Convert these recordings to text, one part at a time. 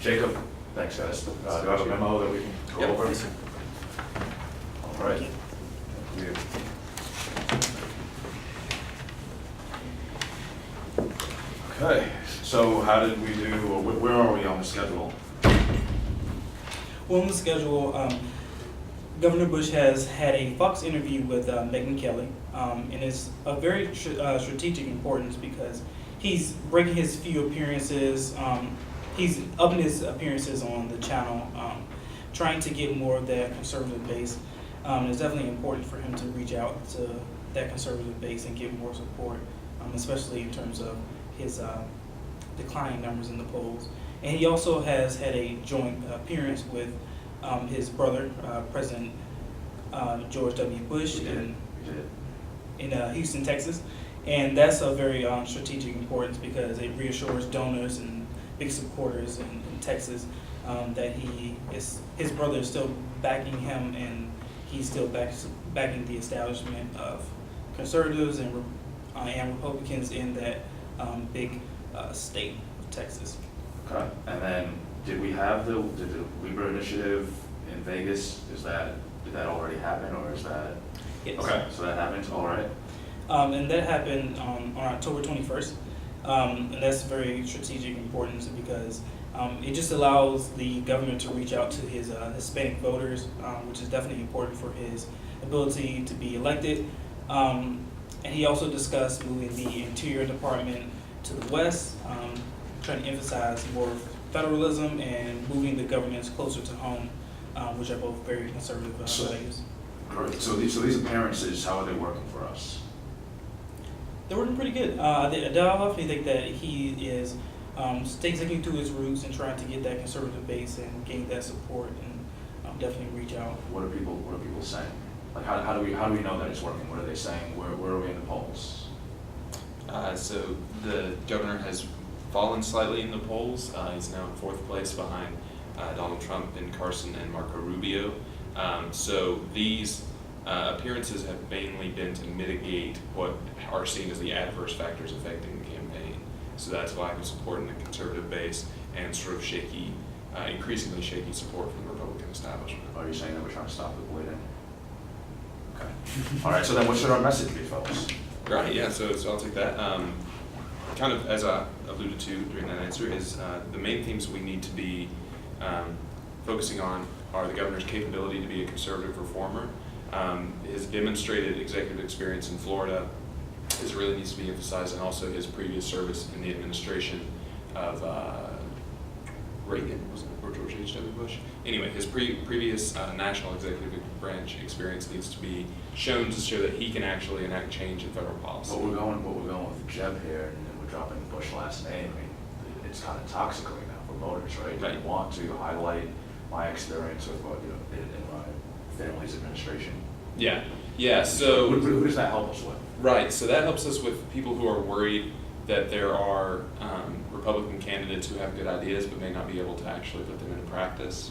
Jacob, thanks guys. Do I have a memo that we can go Yep. over? All right. Thank you. Okay, so how did we do, or where are we on the schedule? Well, on the schedule, Governor Bush has had a Fox interview with Megyn Kelly, and it's of very strategic importance because he's breaking his few appearances. He's upping his appearances on the channel, trying to get more of that conservative base. It's definitely important for him to reach out to that conservative base and get more support, especially in terms of his declining numbers in the polls. And he also has had a joint appearance with his brother, President George W. Bush, We did. in Houston, Texas. And that's a very strategic importance because it reassures donors and big supporters in Texas that his brother is still backing him, and he's still backing the establishment of conservatives and Republicans in that big state of Texas. Okay, and then did the Libra initiative in Vegas, did that already happen, or is that? Yes. Okay, so that happened, all right. And that happened on October 21st. And that's very strategic importance because it just allows the governor to reach out to his Hispanic voters, which is definitely important for his ability to be elected. And he also discussed moving the Interior Department to the west, trying to emphasize more federalism and moving the governments closer to home, which are both very conservative values. Great, so these appearances, how are they working for us? They're working pretty good. I definitely think that he is sticking to his roots and trying to get that conservative base and gain that support, and definitely reach out. What are people saying? Like how do we know that it's working? What are they saying? Where are we in the polls? So the governor has fallen slightly in the polls. He's now in fourth place behind Donald Trump and Carson and Marco Rubio. So these appearances have mainly been to mitigate what are seen as the adverse factors affecting the campaign. So that's lack of support in the conservative base and sort of shaky, increasingly shaky support from the Republican establishment. Are you saying that we're trying to stop the bleeding? Okay. All right, so then what should our message be, folks? Right, yeah, so I'll take that. Kind of as I alluded to during that answer is the main themes we need to be focusing on are the governor's capability to be a conservative reformer, his demonstrated executive experience in Florida really needs to be emphasized, and also his previous service in the administration of Reagan, was it, or George H.W. Bush? Anyway, his previous national executive branch experience needs to be shown to show that he can actually enact change in federal policy. But we're going with Jeb here, and we're dropping the Bush last name. I mean, it's kind of toxic right now for voters, right? Right. We want to highlight my experience with in my family's administration. Yeah. So who does that help us with? right. So that helps us with people who are worried that there are Republican candidates who have good ideas but may not be able to actually put them into practice.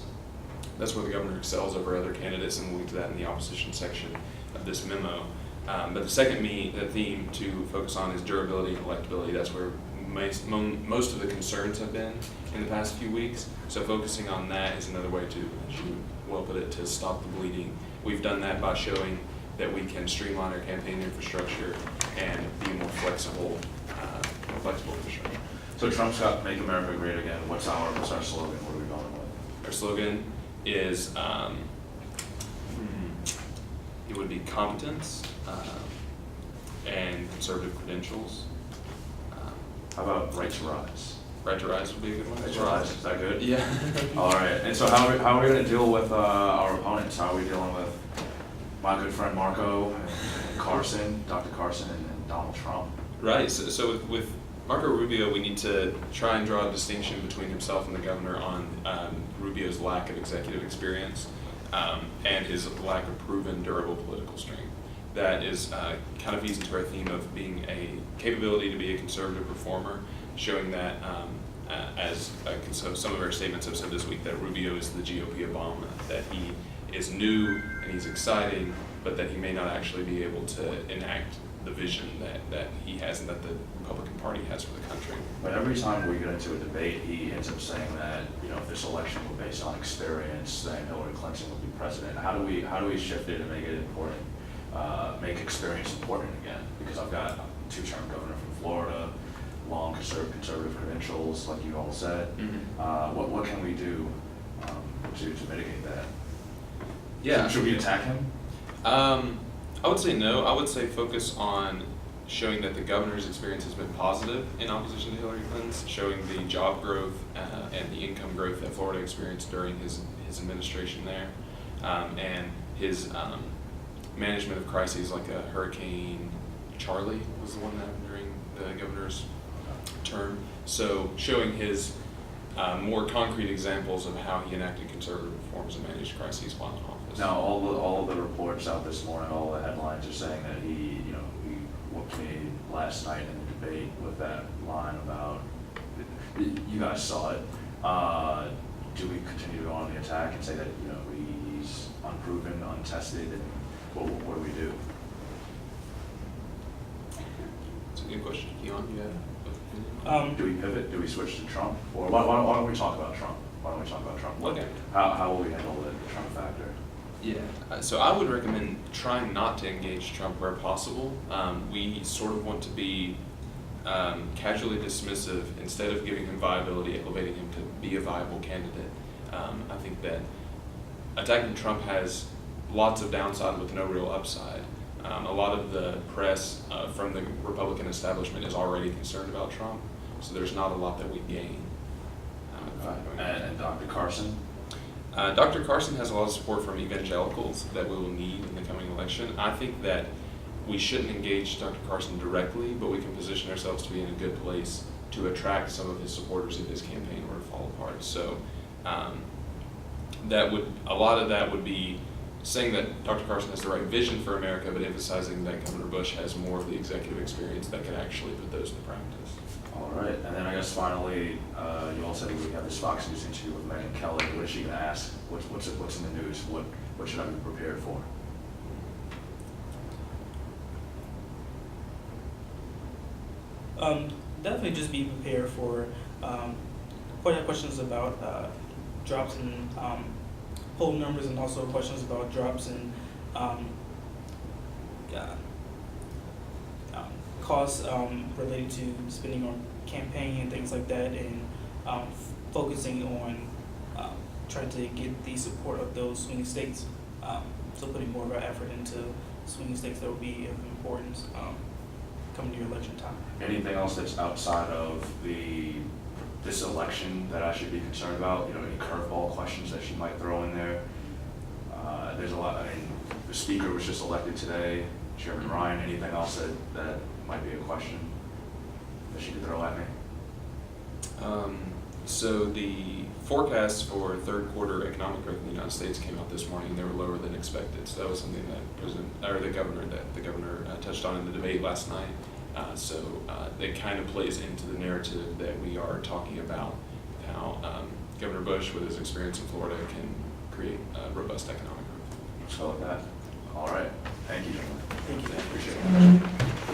That's where the governor excels over other candidates, and we'll get to that in the opposition section of this memo. But the second theme to focus on is durability and electability. That's where most of the concerns have been in the past few weeks. So focusing on that is another way to, as you well put it, to stop the bleeding. We've done that by showing that we can streamline our campaign infrastructure and be more flexible infrastructure. So Trump's got "Make America Great Again." What's our slogan? What are we going with? Our slogan is it would be competence and conservative credentials. How about "Right to Rise"? Right to Rise would be a good one. Right to Rise, is that good? Yeah. All right, and so how are we going to deal with our opponents? How are we dealing with my good friend Marco and Carson, Dr. Carson, and Donald Trump? Right. So with Marco Rubio, we need to try and draw a distinction between himself and the governor on Rubio's lack of executive experience and his lack of proven durable political strength. That is kind of feeds into our theme of being a capability to be a conservative reformer, showing that so some of our statements have said this week that Rubio is the GOP Obama, that he is new and he's exciting, but that he may not actually be able to enact the vision that he has and that the Republican Party has for the country. But every time we get into a debate, he ends up saying that, you know, if this election were based on experience, then Hillary Clinton would be president. How do we shift it and make it important, make experience important again? Because I've got a two-term governor from Florida, long conservative credentials, like you all said. What can we do to mitigate that? Yeah. Should we attack him? I would say no. I would say focus on showing that the governor's experience has been positive in opposition to Hillary Clinton's, showing the job growth and the income growth that Florida experienced during his administration there, and his management of crises like a Hurricane Charlie was the one that happened during the governor's term. So showing his more concrete examples of how he enacted conservative reforms and managed crises while in office. Now, all of the reports out this morning, all the headlines are saying that he whooped me last night in the debate with that line about, you guys saw it. Do we continue to go on the attack and say that, you know, he's unproven, untested, and what do we do? It's a good question. Keon, you have an opinion? Do we pivot? Do we switch to Trump? Or why don't we talk about Trump? Why don't we talk about Trump? Okay. How will we handle the Trump factor? Yeah, so I would recommend trying not to engage Trump where possible. We sort of want to be casually dismissive instead of giving him viability, elevating him to be a viable candidate. I think that attacking Trump has lots of downside with no real upside. A lot of the press from the Republican establishment is already concerned about Trump, so there's not a lot that we gain. And Dr. Carson? Dr. Carson has a lot of support from evangelicals that we will need in the coming election. I think that we shouldn't engage Dr. Carson directly, but we can position ourselves to be in a good place to attract some of his supporters if his campaign were to fall apart. So a lot of that would be saying that Dr. Carson has the right vision for America, but emphasizing that Governor Bush has more of the executive experience that can actually put those into practice. All right, and then I guess finally, you all said we have this Fox News interview with Megyn Kelly. What is she going to ask? What's in the news? What should I be prepared for? Definitely just be prepared for questions about drops in poll numbers, and also questions about drops in costs related to spending on campaign and things like that, and focusing on trying to get the support of those swing states. So putting more of our effort into swing states that will be of importance coming to election time. Anything else that's outside of this election that I should be concerned about? You know, any curveball questions that she might throw in there? There's a lot. I mean, the speaker was just elected today, Chairman Ryan. Anything else that might be a question that she could throw at me? So the forecasts for third quarter economic growth in the United States came out this morning, and they were lower than expected. So that was something that the governor touched on in the debate last night. So it kind of plays into the narrative that we are talking about how Governor Bush, with his experience in Florida, can create robust economic growth. Let's go with that. All right. Thank you, gentlemen. Thank you. Appreciate it.